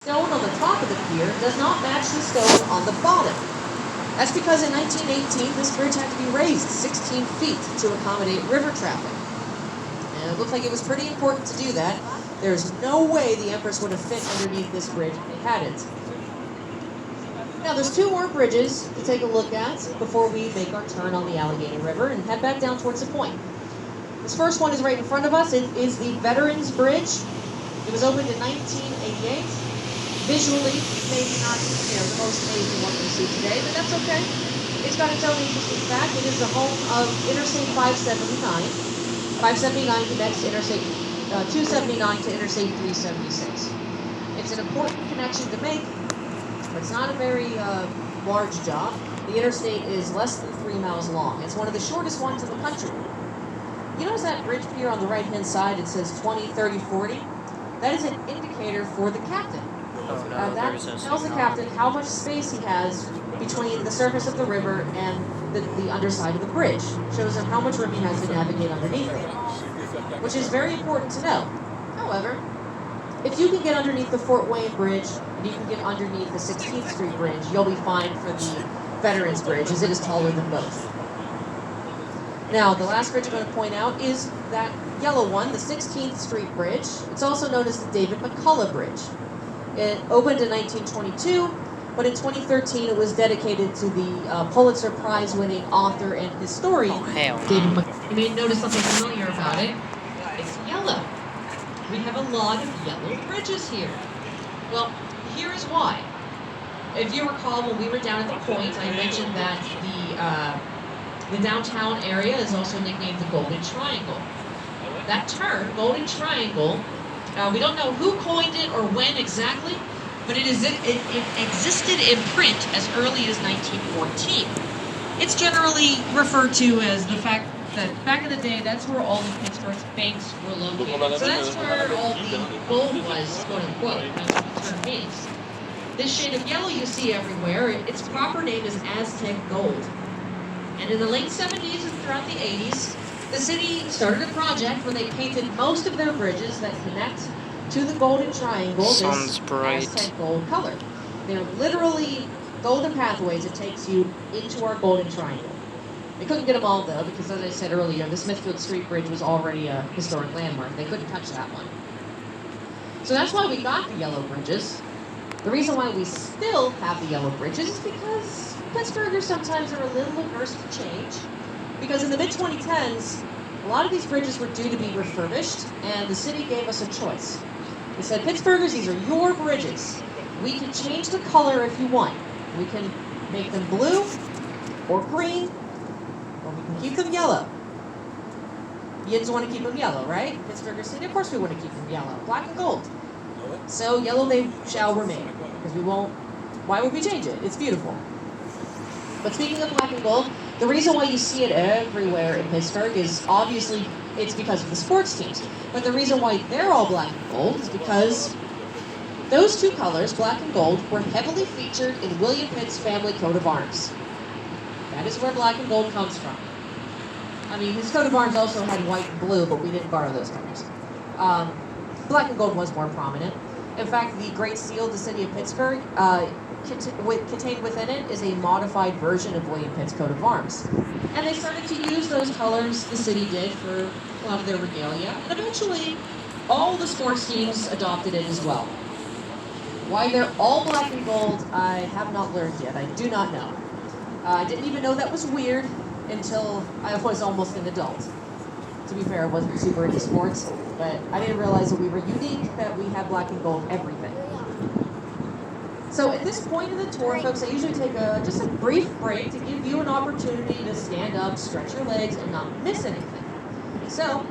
Stone on the top of the pier does not match the stone on the bottom. That's because in 1918, this bridge had to be raised 16 feet to accommodate river traffic. And it looked like it was pretty important to do that. There's no way the Empress would have fit underneath this bridge if they hadn't. Now, there's two more bridges to take a look at before we make our turn on the Allegheny River and head back down towards the point. This first one is right in front of us. It is the Veterans Bridge. It was opened in 1988. Visually, maybe not the most amazing one we see today, but that's okay. It's got its own interesting fact. It is the home of Interstate 579. 579 connects Interstate 279 to Interstate 376. It's an important connection to make, but it's not a very large job. The interstate is less than 3 miles long. It's one of the shortest ones in the country. You notice that bridge pier on the right-hand side? It says 20, 30, 40. That is an indicator for the captain. That tells the captain how much space he has between the surface of the river and the underside of the bridge. Shows him how much room he has to navigate underneath it, which is very important to know. However, if you can get underneath the Fort Wayne Bridge and you can get underneath the 16th Street Bridge, you'll be fine for the Veterans Bridge, as it is taller than both. Now, the last bridge I'm going to point out is that yellow one, the 16th Street Bridge. It's also known as the David McCullough Bridge. It opened in 1922, but in 2013 it was dedicated to the Pulitzer Prize-winning author and historian David McCullough. You may notice something familiar about it. It's yellow. We have a lot of yellow bridges here. Well, here is why. If you recall, when we were down at the point, I mentioned that the downtown area is also nicknamed the Golden Triangle. That term, Golden Triangle, we don't know who coined it or when exactly, but it existed in print as early as 1914. It's generally referred to as the fact that back in the day, that's where all of Pittsburgh's banks were located. So that's where all the gold was, quote unquote. That's what the term means. This shade of yellow you see everywhere, its proper name is Aztec gold. And in the late 70s and throughout the 80s, the city started a project where they painted most of their bridges that connect to the Golden Triangle this Aztec gold color. They're literally golden pathways that takes you into our Golden Triangle. They couldn't get them all, though, because as I said earlier, the Smithfield Street Bridge was already a historic landmark. They couldn't touch that one. So that's why we got the yellow bridges. The reason why we still have the yellow bridges is because Pittsburghers sometimes are a little averse to change. Because in the mid-2010s, a lot of these bridges were due to be refurbished, and the city gave us a choice. They said, Pittsburghers, these are your bridges. We can change the color if you want. We can make them blue or green, or we can keep them yellow. You just want to keep them yellow, right? Pittsburghers said, of course we want to keep them yellow. Black and gold. So yellow they shall remain, because we won't, why would we change it? It's beautiful. But speaking of black and gold, the reason why you see it everywhere in Pittsburgh is obviously it's because of the sports teams. But the reason why they're all black and gold is because those two colors, black and gold, were heavily featured in William Pitt's family coat of arms. That is where black and gold comes from. I mean, his coat of arms also had white and blue, but we didn't borrow those colors. Black and gold was more prominent. In fact, the Great Seal of the city of Pittsburgh, contained within it is a modified version of William Pitt's coat of arms. And they started to use those colors, the city did, for a lot of their regalia. And eventually, all the sports teams adopted it as well. Why they're all black and gold, I have not learned yet. I do not know. I didn't even know that was weird until I was almost an adult. To be fair, I wasn't super into sports, but I didn't realize that we were unique, that we have black and gold everything. So at this point in the tour, folks, I usually take just a brief break to give you an opportunity to stand up, stretch your legs, and not miss anything. So,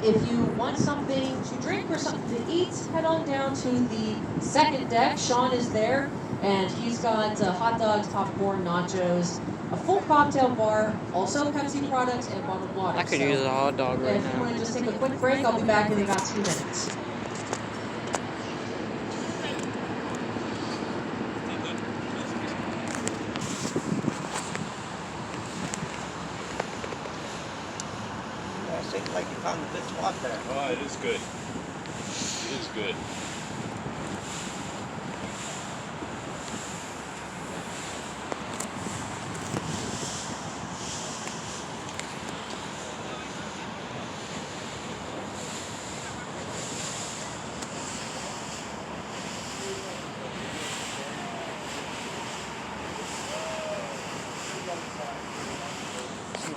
if you want something to drink or something to eat, head on down to the second deck. Sean is there, and he's got hot dogs, popcorn, nachos, a full cocktail bar, also Pepsi products, and bottled water. I could use a hot dog right now. If you want to just take a quick break, I'll be back in about 2 minutes. Seems like you found a good spot there. Oh, it is good. It is good.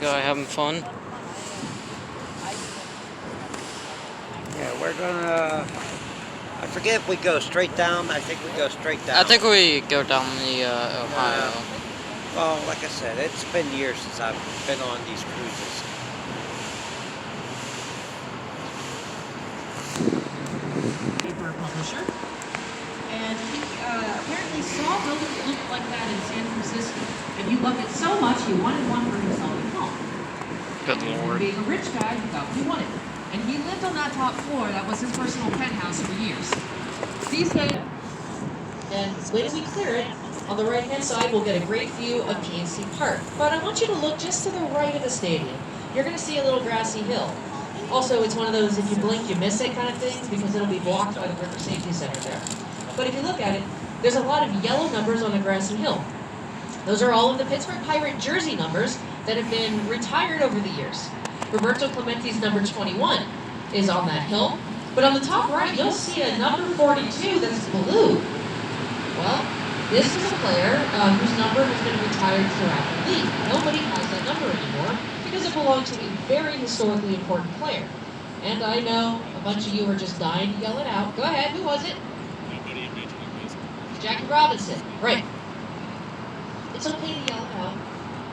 guy having fun? Yeah, we're gonna... I forget if we go straight down. I think we go straight down. I think we go down the Ohio. Well, like I said, it's been years since I've been on these cruises. Paper publisher. And he apparently saw buildings that looked like that in San Francisco. And he loved it so much he wanted one for himself at home. Good lord. Being a rich guy, he got what he wanted. And he lived on that top floor. That was his personal penthouse for years. These days, and when we clear it, on the right-hand side, we'll get a great view of PNC Park. But I want you to look just to the right of the stadium. You're going to see a little grassy hill. Also, it's one of those, if you blink, you miss it kind of things, because it'll be blocked by the River Safety Center there. But if you look at it, there's a lot of yellow numbers on the grassy hill. Those are all of the Pittsburgh Pirate jersey numbers that have been retired over the years. Roberto Clemente's number 21 is on that hill. But on the top right, you'll see a number 42 that's blue. Well, this is a player whose number has been retired throughout the league. Nobody has that number anymore because it belonged to a very historically important player. And I know a bunch of you are just dying to yell it out. Go ahead, who was it? Jackie Robinson. Right. It's okay to yell it out.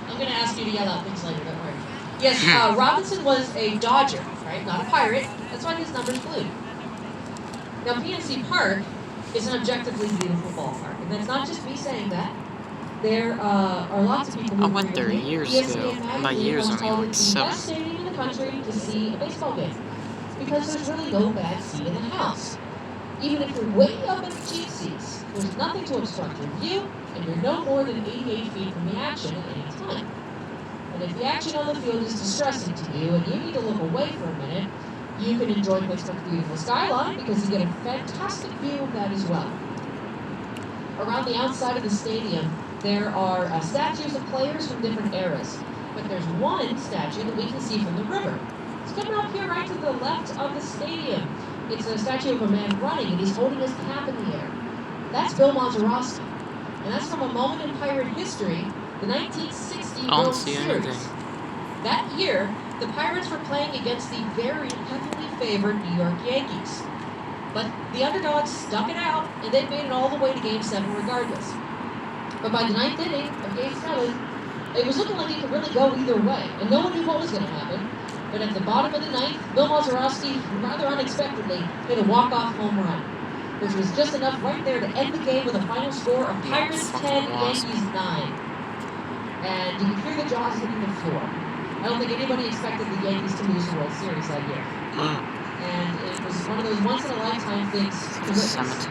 I'm going to ask you to yell out things later, don't worry. Yes, Robinson was a Dodger, right? Not a Pirate. That's why his number's blue. Now, PNC Park is an objectively beautiful ballpark, and that's not just me saying that. There are lots of people who I went there years ago. By years, I mean like 7. The best stadium in the country to see a baseball game, because there's really no bad seat in the house. Even if you're way up in the cheap seats, there's nothing to obstruct your view, and you're no more than 88 feet from the action at any time. And if the action on the field is distressing to you, and you need to look away for a minute, you can enjoy Pittsburgh's beautiful skyline, because you get a fantastic view of that as well. Around the outside of the stadium, there are statues of players from different eras. But there's one statue that we can see from the river. It's coming up here right to the left of the stadium. It's a statue of a man running, and he's holding his cap in the air. That's Bill Mazeroski. And that's from a moment in Pirate history, the 1960 World Series. That year, the Pirates were playing against the very heavily favored New York Yankees. But the underdogs stuck it out, and they made it all the way to Game 7 regardless. But by the 9th inning of Game 7, it was looking like it could really go either way, and no one knew what was going to happen. But at the bottom of the 9th, Bill Mazeroski, rather unexpectedly, hit a walk-off home run, which was just enough right there to end the game with a final score of Pirates 10, Yankees 9. And you can hear the jaws hitting the floor. I don't think anybody expected the Yankees to lose the World Series that year. And it was one of those once-in-a-lifetime things to witness.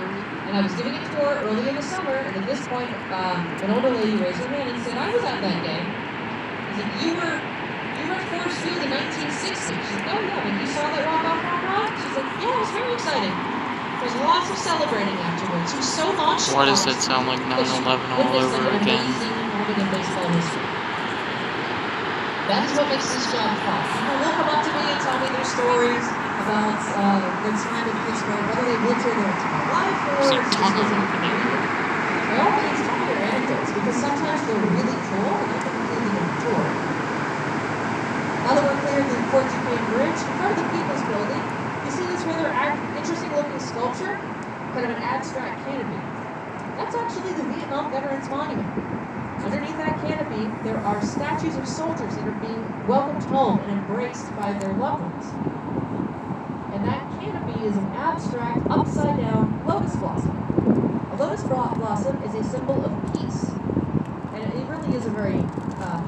And I was giving a tour early in the summer, and at this point, an older lady raised her hand and said, I was at that game. I said, you were at Coors Field in 1960. She said, oh yeah, and you saw that walk-off home run? She said, yeah, it was very exciting. There was lots of celebrating afterwards. She was so nonchalant. Why does it sound like 9/11 all over again? In baseball history. That is what makes this job fun. People will come up to me and tell me their stories about their time in Pittsburgh, whether they've lived here their entire life or just lived in the community. By all means, tell me your anecdotes, because sometimes they're really cool and you can completely endure. Now that we're clear of the Fort Duquesne Bridge, in front of the People's Building, you see this rather interesting-looking sculpture, kind of an abstract canopy. That's actually the Vietnam Veterans Monument. Underneath that canopy, there are statues of soldiers that are being welcomed home and embraced by their loved ones. And that canopy is an abstract, upside-down lotus blossom. A lotus blossom is a symbol of peace. And it really is a very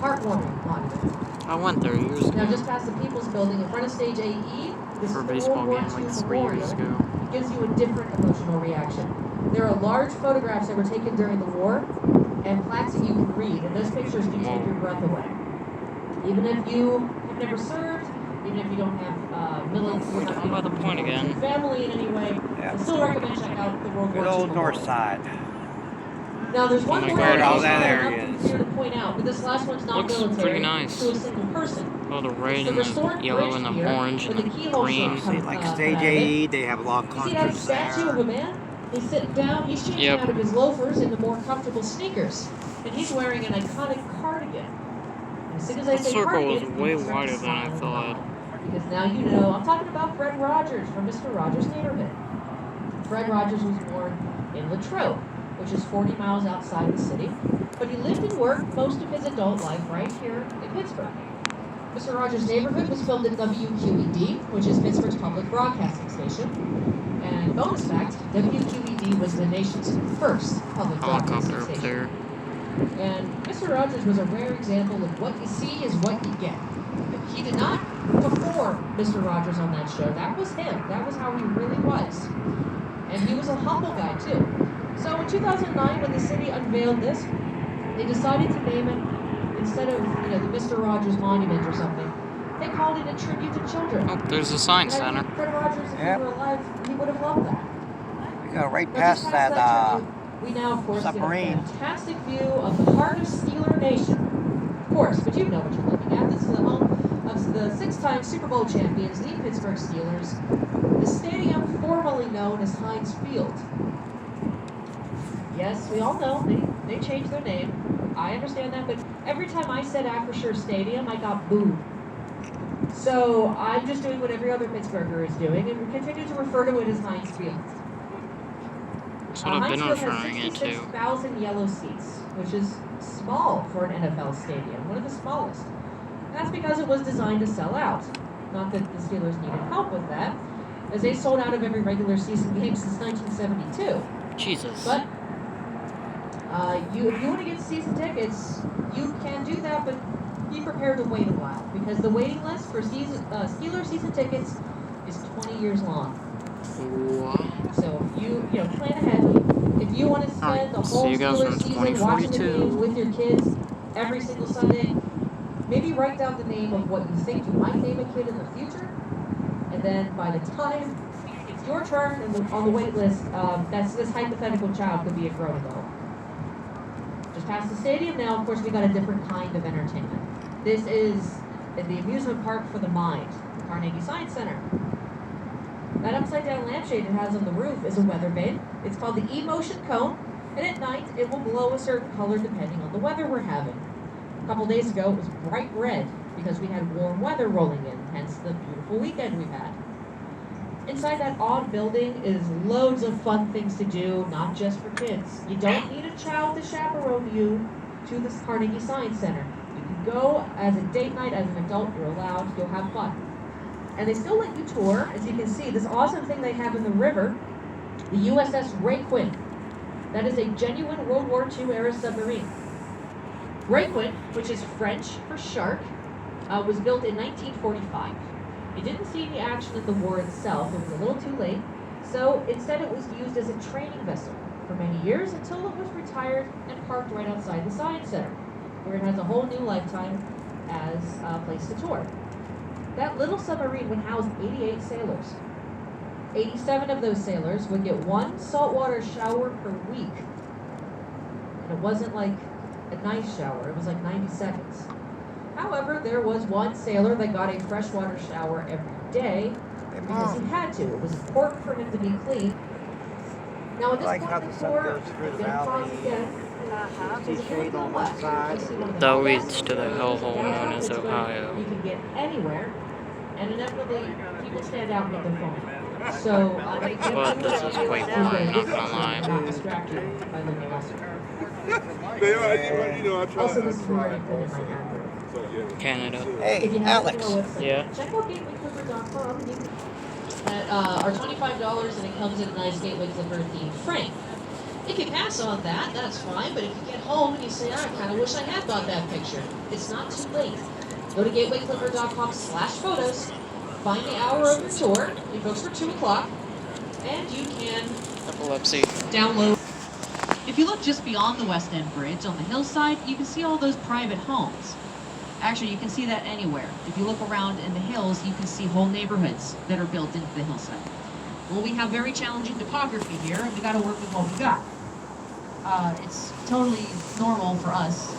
heartwarming monument. I went there years ago. Now, just past the People's Building, in front of Stage AE, this is for a the baseball World War game II like 3 years memorial. ago. It gives you a different emotional reaction. There are large photographs that were taken during the war, and plaques that you can read, and those pictures do take your breath away. Even if you have never served, even if you don't have military Down by the point again. family in any way, I still recommend check out the World War II. Good old memorial. north side. Now, there's one my more God, area all that I'm area up is. here to point out, but this last one's not Looks military. pretty nice. To a single person. Oh, the red It's and restored the yellow bridge and the here orange and with the a keyhole green. shot See, come, like come Stage out of it. AE, they have log You see that concerts statue of a there. man? He's sitting down, he's changing Yep. out of his loafers into more comfortable sneakers. And he's wearing an iconic cardigan. As soon as I That say circle Target, was people way start to wider than I smile and thought. nod. Because now you know, I'm talking about Fred Rogers from Mr. Rogers' Neighborhood. Fred Rogers was born in Latrobe, which is 40 miles outside the city, but he lived and worked most of his adult life right here in Pittsburgh. Mr. Rogers' Neighborhood was filmed at WQED, which is Pittsburgh's public broadcasting station. And bonus fact, WQED was the nation's first public broadcasting Helicopter up station. there. And Mr. Rogers was a rare example of what you see is what you get. He did not perform Mr. Rogers on that show. That was him. That was how he really was. And he was a humble guy, too. So in 2009, when the city unveiled this, they decided to name it, instead of, the Mr. Rogers Monument or something, they called it a tribute to children. Oh, there's a science And I center. think Fred Rogers, if Yep. he were alive, he would have loved that. We go right But past just that, tribute, we now, of course, submarine. get a fantastic view of the heart of Steeler Nation. Of course, but you know what you're looking at. This is the home of the six-time Super Bowl champions, the Pittsburgh Steelers. The stadium formerly known as Heinz Field. Yes, we all know they changed their name. I understand that, but every time I said Acrisure Stadium, I got booed. So I'm just doing what every other Pittsburgher is doing, and we continue to refer to it as Heinz Field. That's what I've been Heinz Field has referring it to. 66,000 yellow seats, which is small for an NFL stadium, one of the smallest. And that's because it was designed to sell out. Not that the Steelers needed help with that, as they sold out of every regular season game since 1972. Jesus. But if you want to get season tickets, you can do that, but be prepared to wait a while, because the waiting list for Steelers season tickets is 20 years long. What? So if you plan ahead. If you want to spend the Alright, see whole you guys Steelers in season watching the 2042. games with your kids every single Sunday, maybe write down the name of what you think you might name a kid in the future, and then by the time it's your turn and on the wait list, this hypothetical child could be a grown adult. Just past the stadium now, of course, we got a different kind of entertainment. This is the amusement park for the mind, the Carnegie Science Center. That upside-down lampshade it has on the roof is a weather vane. It's called the E-Motion Cone, and at night it will glow a certain color depending on the weather we're having. A couple days ago, it was bright red because we had warm weather rolling in, hence the beautiful weekend we've had. Inside that odd building is loads of fun things to do, not just for kids. You don't need a child to chaperone you to the Carnegie Science Center. You can go as a date night, as an adult, you're allowed, you'll have fun. And they still let you tour, as you can see, this awesome thing they have in the river, the USS Ray Quinn. That is a genuine World War II era submarine. Ray Quinn, which is French for shark, was built in 1945. It didn't see any action in the war itself, it was a little too late, so instead it was used as a training vessel for many years until it was retired and parked right outside the Science Center, where it has a whole new lifetime as a place to tour. That little submarine would house 88 sailors. 87 of those sailors would get one saltwater shower per week. And it wasn't like a nice shower, it was like 90 seconds. However, there was one sailor that got a freshwater shower every day because he had to. It was important for him to be clean. Now at this I like point how in the the sun tour, goes through I'm the going to pause valley. again. See shade on one side. That leads to the hellhole known as Ohio. You can get anywhere, and inevitably people stand out with their phone. So, But this is quite boring, not gonna lie. Not distract you by looking elsewhere. I try. Also, this is where I put in my hand. So, yeah. Canada. Hey, If you haven't Alex. been to our website, Yeah. check out GatewayClipper.com and you can are $25 and it comes in a nice Gateway Clipper themed frame. If you pass on that, that's fine, but if you get home and you say, I kind of wish I had bought that picture, it's not too late. Go to gatewayclipper.com/photos, find the hour of your tour, it goes for 2 o'clock, and you can Epilepsy. download. If you look just beyond the West End Bridge on the hillside, you can see all those private homes. Actually, you can see that anywhere. If you look around in the hills, you can see whole neighborhoods that are built into the hillside. Well, we have very challenging topography here, and we got to work with what we got. It's totally normal for us.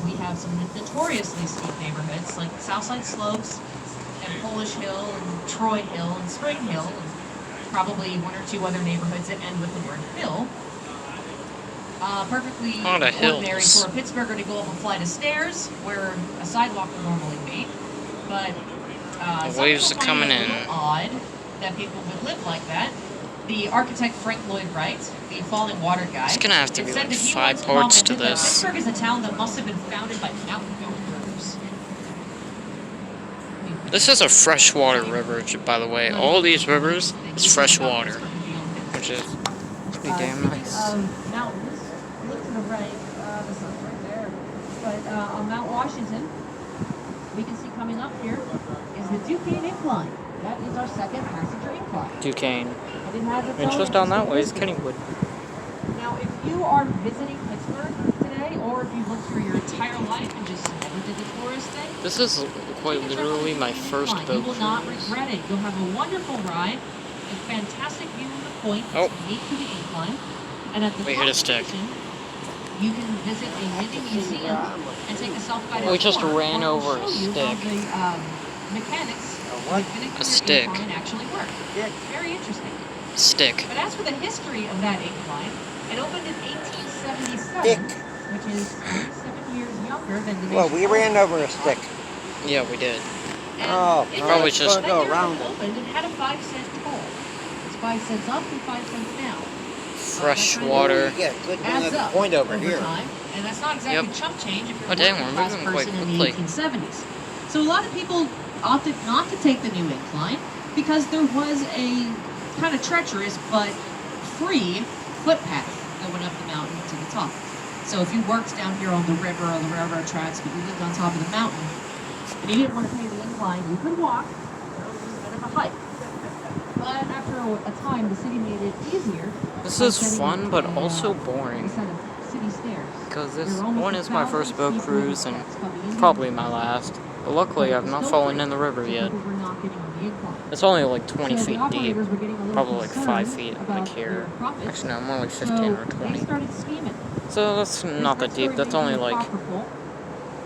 We have some notoriously steep neighborhoods like Southside Slopes and Polish Hill and Troy Hill and Spring Hill, and probably one or two other neighborhoods that end with the word hill. Perfectly A lot of ordinary hills. for a Pittsburgher to go up a flight of stairs where a sidewalk would normally be. But The some waves people are find coming it a in. little odd that people would live like that. The architect Frank Lloyd Wright, the falling water guy, It's gonna have to be said like that he 5 once parts to commented that this. Pittsburgh is a town that must have been founded by mountain builders. This is a freshwater river, by the way. All these rivers is freshwater, which is pretty damn nice. Mountains, look to the right, the sun's right there. But on Mount Washington, we can see coming up here is the Duquesne Incline. That is our second passenger incline. Duquesne. And it has its And own just down that interesting way is history. Kennywood. Now, if you are visiting Pittsburgh today, or if you've lived for your entire life and just never did the tourist thing, This is quite literally my first you boat will not cruise. regret it. You'll have a wonderful ride, a fantastic view of the point Oh. that's unique to the incline, and at the We top hit a of the stick. station, you can visit a mini museum and take a self-guided We just tour ran where it will over a show you stick. how the mechanics what? of A the stick. incline actually work. Stick. Very interesting. Stick. But as for the history of that incline, it opened in 1877, Stick. which is 27 years younger than the Well, we nation's ran oldest over a stick. Yeah, we did. And Oh, it no, Probably was- just- that go year around when it it. opened, it had a 5-cent toll. It's 5 cents up and 5 cents down. Freshwater. Yeah, good Adds another up point over over here. time, and that's not exactly Yep. chump change if you're Oh, a dang, working we're class moving quite person in the quickly. 1870s. So a lot of people opted not to take the new incline because there was a kind of treacherous but free footpath going up the mountain to the top. So if you worked down here on the river or the railroad tracks, but you lived on top of the mountain, and you didn't want to pay the incline, you could walk. It was a bit of a hike. But after a time, the city made it easier. This by is setting fun, up but a, also a boring. set of city stairs. Because There this are almost one is my 1,000 first boat steep cruise and steps coming in. probably my last. But luckily, I've not fallen in the river So yet. people were not getting on the incline. It's only like 20 So the feet deep. operators were getting a little Probably like 5 concerned feet, about like here. their profits. Actually, no, more like 15 So or they 20. started scheming. So that's not that deep. That's only like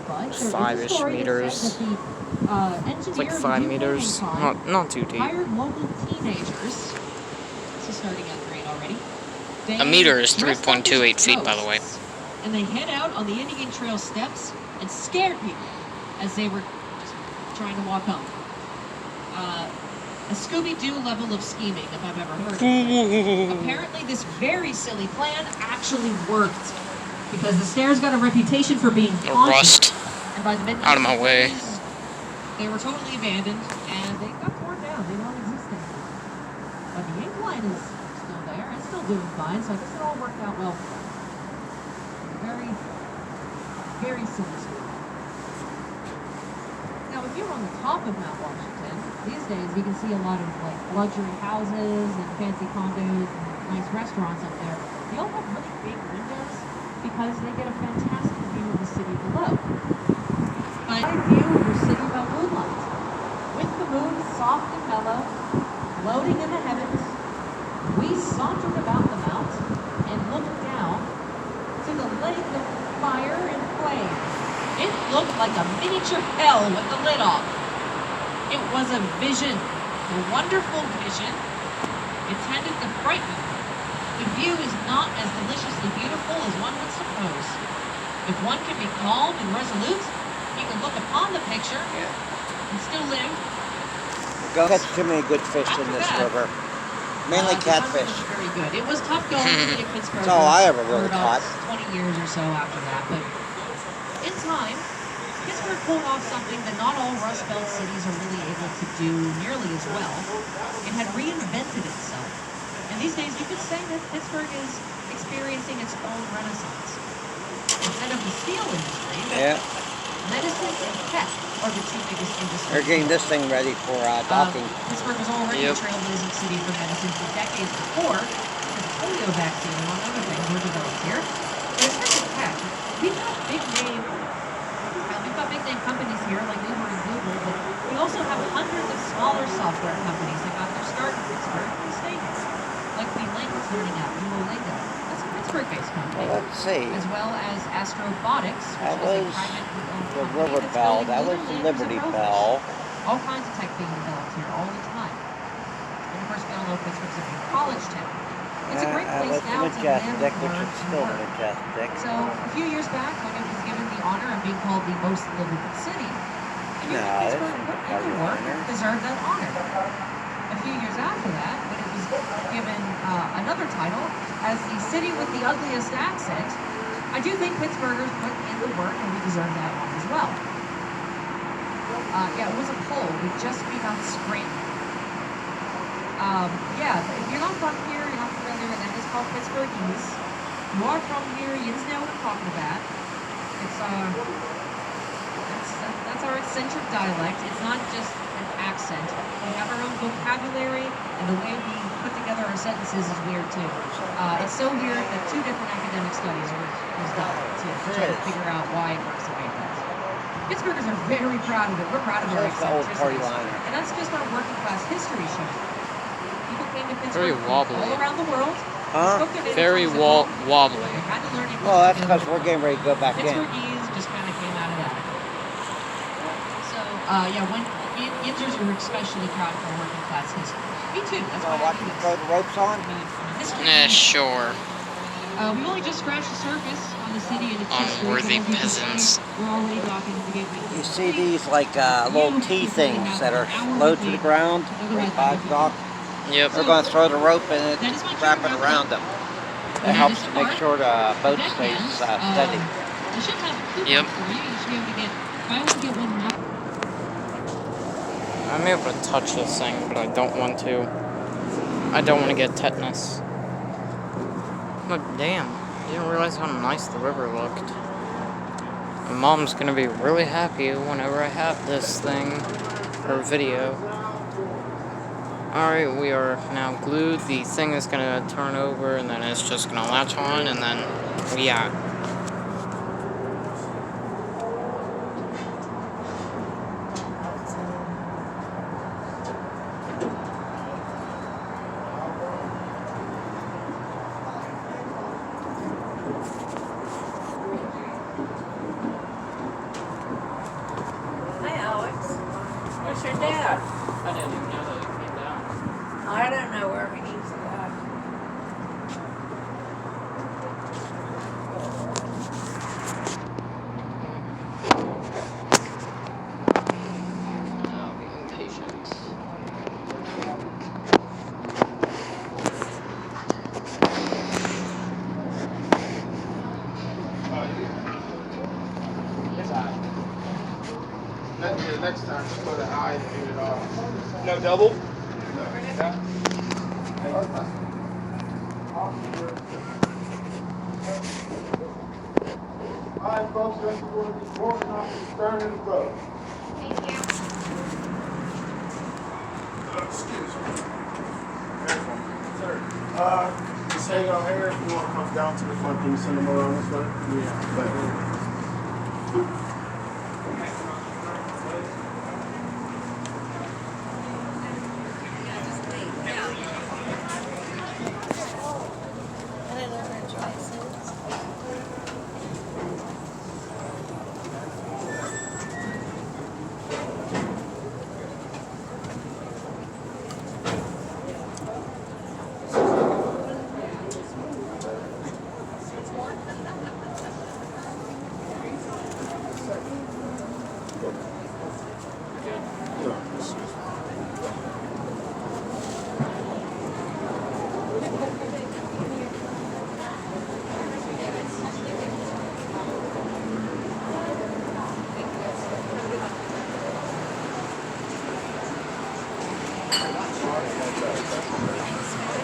5-ish meters. It's like 5 meters. Not too deep. Hired local teenagers. This is starting at great already. They A meter is dressed up as 3.28 feet, by the way. ghosts, and they head out on the Indian Trail steps and scared people as they were just trying to walk home. A Scooby-Doo level of scheming, if I've ever heard of it. Apparently, this very silly plan actually worked because the stairs got a reputation for being The haunted. rust. And by the mid Out of my way. they were totally abandoned and they got torn down. They don't exist anymore. But the incline is still there. It's still doing fine, so I guess it all worked out well for them. Very, very silly story. Now, if you're on the top of Mount Washington, these days you can see a lot of like luxury houses and fancy condos and nice restaurants up there. They all have really big windows because they get a fantastic view of the city below. A view of your city by moonlight, with the moon soft and mellow, floating in the heavens. We sauntered about the mount and looked down to the lake of fire and flame. It looked like a miniature hell with the lid off. It was a vision, a wonderful vision. It tended to frighten me. The view is not as deliciously beautiful as one would suppose. If one can be calm and resolute, he can look upon the picture and still live. Don't catch too many good fish in this river. Mainly The hunting catfish. was very good. It was tough going to be a Pittsburgh. That's all I ever really for about caught. 20 years or so after that, but in time, Pittsburgh pulled off something that not all Rust Belt cities are really able to do nearly as well. It had reinvented itself. And these days, you could say that Pittsburgh is experiencing its own renaissance. Instead of the steel industry, Yeah, medicine and tech are the two biggest industries. they're getting this thing ready for docking. Pittsburgh was already Yep. a trailblazing city for medicine for decades before the polio vaccine, among other things, were developed here. But in terms of tech, we've got big name companies here like Uber and Google, but we also have hundreds of smaller software companies that got their start in Pittsburgh and stayed here, like the language learning app Duolingo. That's a Pittsburgh-based company. Well, let's see. As well as Astrobotics, That which is was a privately owned The company River that's Bell. building That was lunar the landers Liberty and rovers. Bell. All kinds of tech being developed here all the time. And of course, we all know Pittsburgh's a big college town. It's a great place With the now to live, Majestic, which learn, is and still work. Majestic. So a few years back, when it was given the honor of being called the most livable city, No, Pittsburgh it's put not in the the work honor. deserved that honor. A few years after that, when it was given another title as the city with the ugliest accent, I do think Pittsburghers put in the work and we deserve that one as well. Yeah, it was a poll. We just beat out Scranton. Yeah, if you're not from here, you're not familiar with that, it's called Pittsburghese. You are from here, you just know what I'm talking about. It's that's our eccentric dialect. It's not just an accent. We have our own vocabulary, and the way we put together our sentences is weird too. It's so weird that 2 different academic studies was done to try to figure out why it works the way it does. Pittsburghers are very proud of it. We're proud of our That's the old party eccentricities. liner. And that's just our working class history show. People came to Very Pittsburgh from wobbly. all around the world. Huh? Spoke their native Very tongues at home. wobbly. They had to learn English Well, that's to because go. we're getting ready to go back in. Pittsburghese just kind of came out of that. So, yeah, when Yinzers are especially proud of our working class history. Me too. That's Wanna why I watch do me this. throw the ropes on? History. Sure. We've only just scratched the surface on the city and its history. Unworthy So as you can peasants. see, we're already docking the gateway. You see these like little T things that are low to the ground, livestock. Yep. They're going to throw the rope and it's wrapping around them. It helps to make sure the boat stays steady. I should have a coupon Yep. for you. You should be able to get, buy one, get one now. I'm able to touch this thing, but I don't want to. I don't want to get tetanus. But damn, didn't realize how nice the river looked. My mom's gonna be really happy whenever I have this thing, or video. Alright, we are now glued. The thing is gonna turn over, and then it's just gonna latch on, and then we out. Hi, Alex. Where's your dad? I didn't even know that it came down. I don't know where he needs to go. I'll be impatient. Next time, just put an eye and do it off. No double? No. Yeah. All right, folks, that's going to be walking off the stern of the boat. Excuse me. Careful. Sir. Just hang on here if you want to come down to the front. Can you send them around this way? Yeah. Thank you.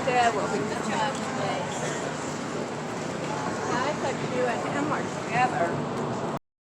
Dad will be the judge today. I thought you and him were together.